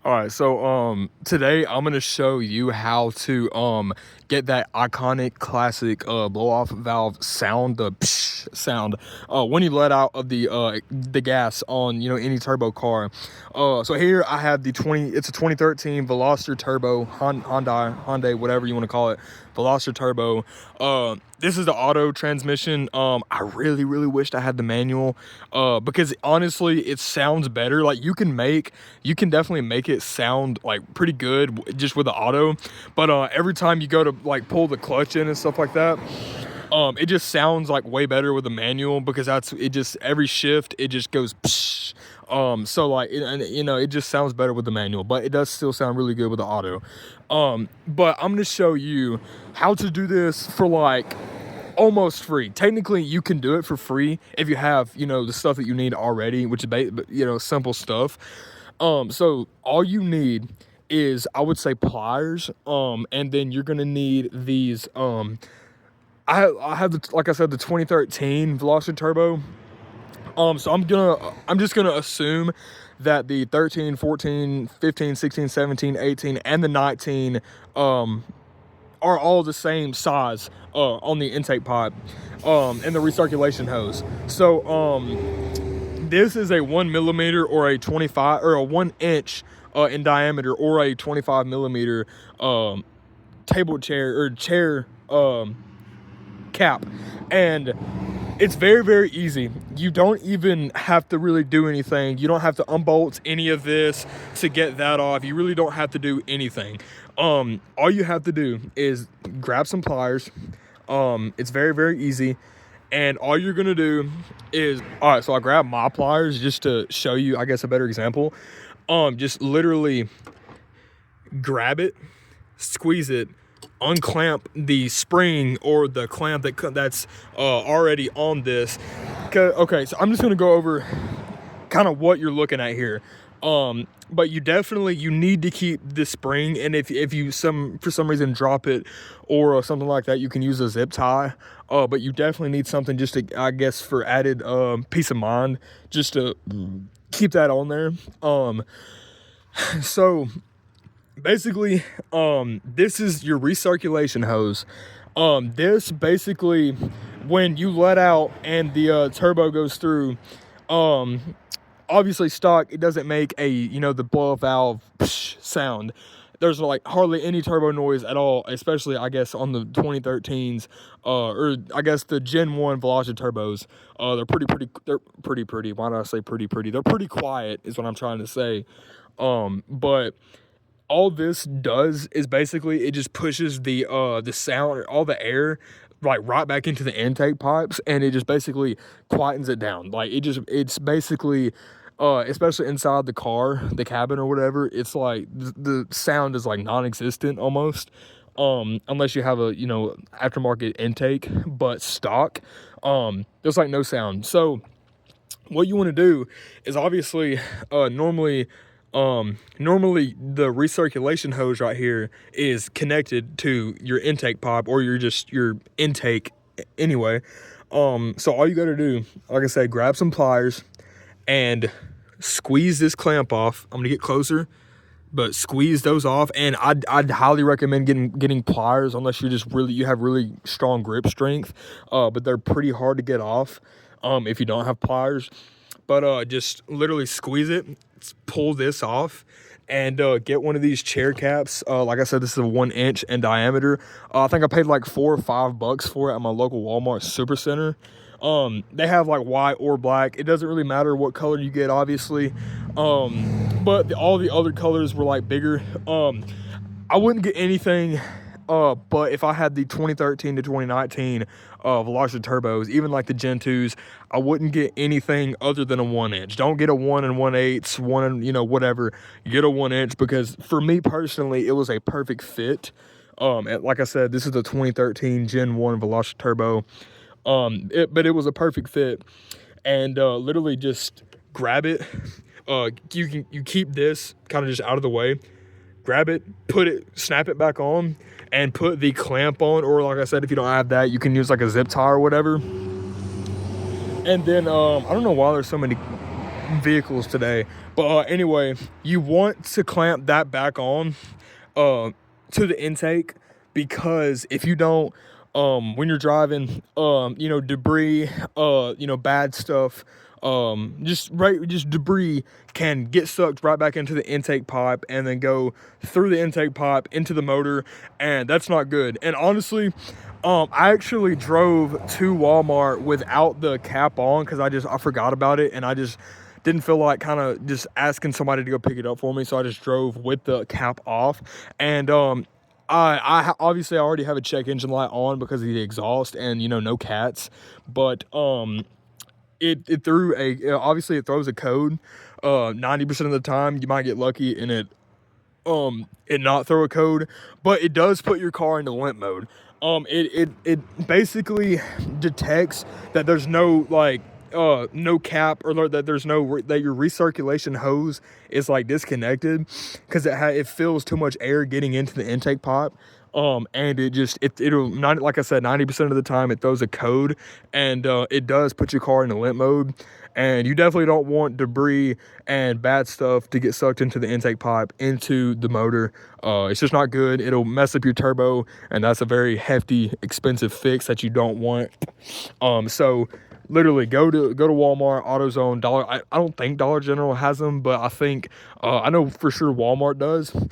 All right, so today I'm gonna show you how to get that iconic classic blow off valve sound, the psh sound when you let out of the gas on any turbo car. So here I have it's a 2013 Veloster Turbo Hyundai, whatever you want to call it, Veloster Turbo. This is the auto transmission. I really wished I had the manual because honestly it sounds better. Like you can definitely make it sound like pretty good just with the auto, but every time you go to like pull the clutch in and stuff like that, it just sounds like way better with the manual because it just every shift it just goes psh. So like it just sounds better with the manual, but it does still sound really good with the auto. But I'm gonna show you how to do this for like almost free. Technically you can do it for free if you have the stuff that you need already, which is simple stuff. So all you need is, I would say, pliers, and then you're gonna need these. I have like I said, the 2013 Veloster Turbo. So I'm just gonna assume that the 13, 14, 15, 16, 17, 18, and the 19 are all the same size on the intake pipe and the recirculation hose. So this is a 1 millimeter or a 25 or a 1 inch in diameter, or a 25 millimeter table chair or chair cap. And it's very easy. You don't even have to really do anything. You don't have to unbolt any of this to get that off. You really don't have to do anything. All you have to do is grab some pliers. It's very easy. And all you're gonna do is, all right, so I grabbed my pliers just to show you, I guess, a better example. Just literally grab it, squeeze it, unclamp the spring or the clamp that's already on this. Okay, so I'm just gonna go over kind of what you're looking at here. But you need to keep the spring, and if you for some reason drop it or something like that, you can use a zip tie. But you definitely need something just to, I guess, for added peace of mind, just to keep that on there. So basically, this is your recirculation hose. This basically, when you let out and the turbo goes through, obviously stock, it doesn't make the blow off valve sound. There's like hardly any turbo noise at all, especially I guess on the 2013s, or I guess the Gen 1 Veloster turbos. They're pretty. Why did I say pretty? They're pretty quiet is what I'm trying to say. But all this does is basically it just pushes the sound, all the air, like right back into the intake pipes, and it just basically quietens it down. Like it's basically especially inside the car, the cabin or whatever, it's like the sound is like non-existent almost, unless you have a aftermarket intake. But stock, there's like no sound. So what you want to do is obviously normally the recirculation hose right here is connected to your intake pipe, or your intake anyway. So all you got to do, like I said, grab some pliers and squeeze this clamp off. I'm gonna get closer, but squeeze those off. And I'd highly recommend getting pliers, unless you have really strong grip strength, but they're pretty hard to get off if you don't have pliers. But just literally squeeze it, pull this off, and get one of these chair caps. Like I said, this is a 1 inch in diameter. I think I paid like $4 or $5 for it at my local Walmart Supercenter. They have like white or black. It doesn't really matter what color you get, obviously. But all the other colors were like bigger. I wouldn't get anything, but if I had the 2013 to 2019 Veloster turbos, even like the Gen 2s, I wouldn't get anything other than a 1 inch. Don't get a 1 1/8, whatever. Get a 1 inch, because for me personally, it was a perfect fit. And like I said, this is the 2013 Gen 1 Veloster Turbo. But it was a perfect fit. And literally just grab it. You keep this kind of just out of the way. Grab it, snap it back on, and put the clamp on. Or like I said, if you don't have that, you can use like a zip tie or whatever. And then I don't know why there's so many vehicles today. But anyway, you want to clamp that back on to the intake, because if you don't, when you're driving, debris, bad stuff, just debris can get sucked right back into the intake pipe and then go through the intake pipe into the motor, and that's not good. And honestly, I actually drove to Walmart without the cap on because I forgot about it, and I just didn't feel like kind of just asking somebody to go pick it up for me, so I just drove with the cap off. And I obviously already have a check engine light on because of the exhaust, and no cats, but it threw obviously it throws a code. 90% of the time you might get lucky and it not throw a code, but it does put your car into limp mode. It basically detects that there's no no cap, or that there's that your recirculation hose is like disconnected, because it fills too much air getting into the intake pipe. And it'll not, like I said, 90% of the time it throws a code, and it does put your car into limp mode. And you definitely don't want debris and bad stuff to get sucked into the intake pipe, into the motor. It's just not good. It'll mess up your turbo, and that's a very hefty, expensive fix that you don't want. So literally go to Walmart, AutoZone, I don't think Dollar General has them, but I think, I know for sure Walmart does. $4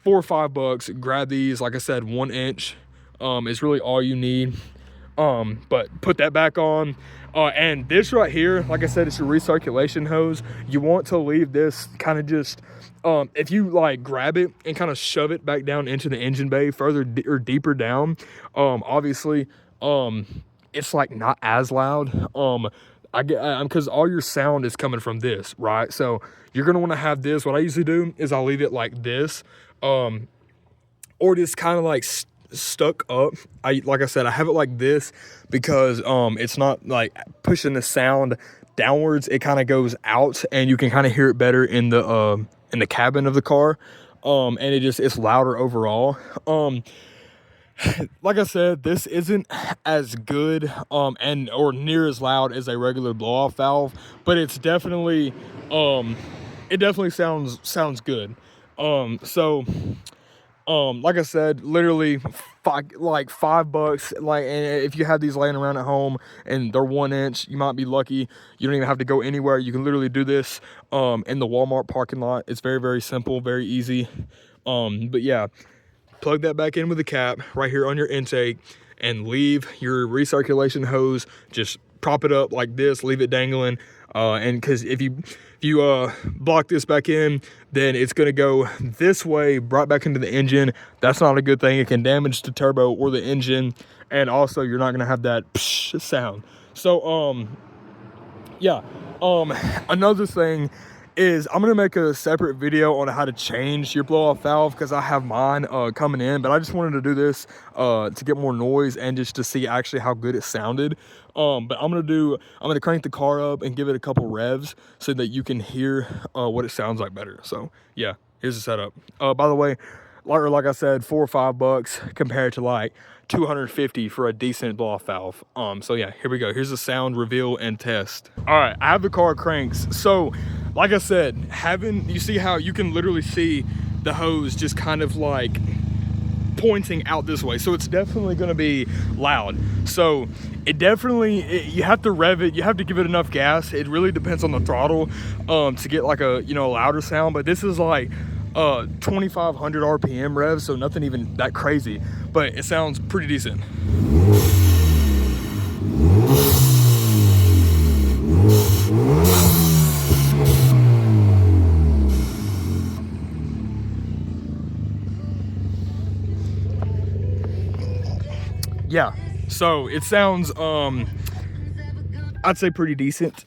or $5, grab these. Like I said, 1 inch is really all you need. But put that back on. And this right here, like I said, it's your recirculation hose. You want to leave this kind of just, if you grab it and kind of shove it back down into the engine bay further or deeper down, obviously, it's not as loud. Because all your sound is coming from this, right? So you're going to want to have this. What I usually do is I'll leave it like this, or just kind of stuck up. Like I said, I have it like this because it's not pushing the sound downwards. It kind of goes out, and you can kind of hear it better in the cabin of the car, and it's louder overall. Like I said, this isn't as good or near as loud as a regular blow-off valve, but it's definitely it definitely sounds good. Like I said, literally $5. And if you have these laying around at home and they're 1 inch, you might be lucky. You don't even have to go anywhere. You can literally do this in the Walmart parking lot. It's very, very simple, very easy. But yeah, plug that back in with the cap right here on your intake, and leave your recirculation hose. Just prop it up like this, leave it dangling. And because if you block this back in, then it's going to go this way right back into the engine. That's not a good thing. It can damage the turbo or the engine, and also you're not going to have that psh sound. So yeah, another thing is I'm going to make a separate video on how to change your blow-off valve, because I have mine coming in, but I just wanted to do this to get more noise and just to see actually how good it sounded. But I'm going to crank the car up and give it a couple revs so that you can hear what it sounds like better. So yeah, here's the setup. By the way, like I said, $4 or $5 compared to $250 for a decent blow-off valve. So yeah, here we go. Here's the sound reveal and test. All right, I have the car cranks. So like I said, you see how you can literally see the hose just kind of pointing out this way. So it's definitely going to be loud. So you have to rev it. You have to give it enough gas. It really depends on the throttle to get a louder sound. But this is 2,500 RPM rev, so nothing even that crazy, but it sounds pretty decent. Yeah, so it sounds I'd say pretty decent,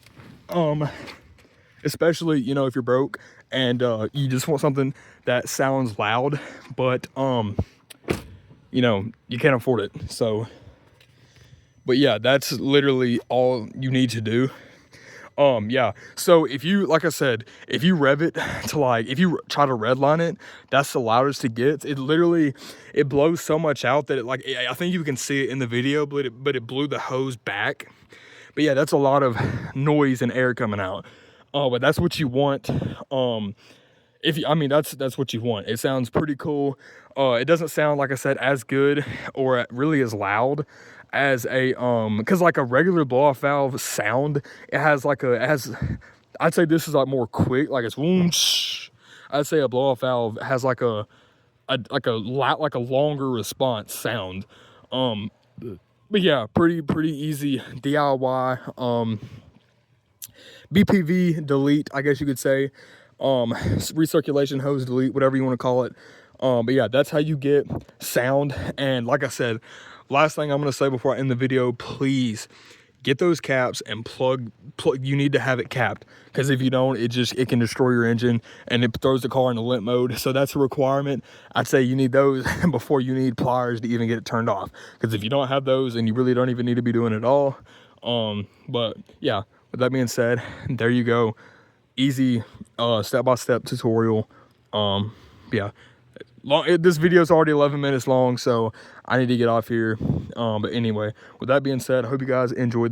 especially if you're broke and you just want something that sounds loud, but you can't afford it. So but yeah, that's literally all you need to do. Yeah, so if you, like I said, if you rev it to if you try to redline it, that's the loudest it gets. It blows so much out that I think you can see it in the video, but it blew the hose back. But yeah, that's a lot of noise and air coming out. But that's what you want. If you, I mean, that's what you want. It sounds pretty cool. It doesn't sound, like I said, as good or really as loud as a because like a regular blow off valve sound, I'd say this is like more quick, like it's whoosh. I'd say a blow off valve has like a longer response sound. But yeah, pretty easy DIY. BPV delete, I guess you could say. Recirculation hose delete, whatever you want to call it. But yeah, that's how you get sound. And like I said, last thing I'm going to say before I end the video, please get those caps and plug. You need to have it capped, because if you don't, it can destroy your engine and it throws the car into limp mode. So that's a requirement. I'd say you need those before you need pliers to even get it turned off, because if you don't have those, then you really don't even need to be doing it at all. But yeah, with that being said, there you go. Easy step-by-step tutorial. Yeah, this video is already 11 minutes long, so I need to get off here. But anyway, with that being said, I hope you guys enjoyed the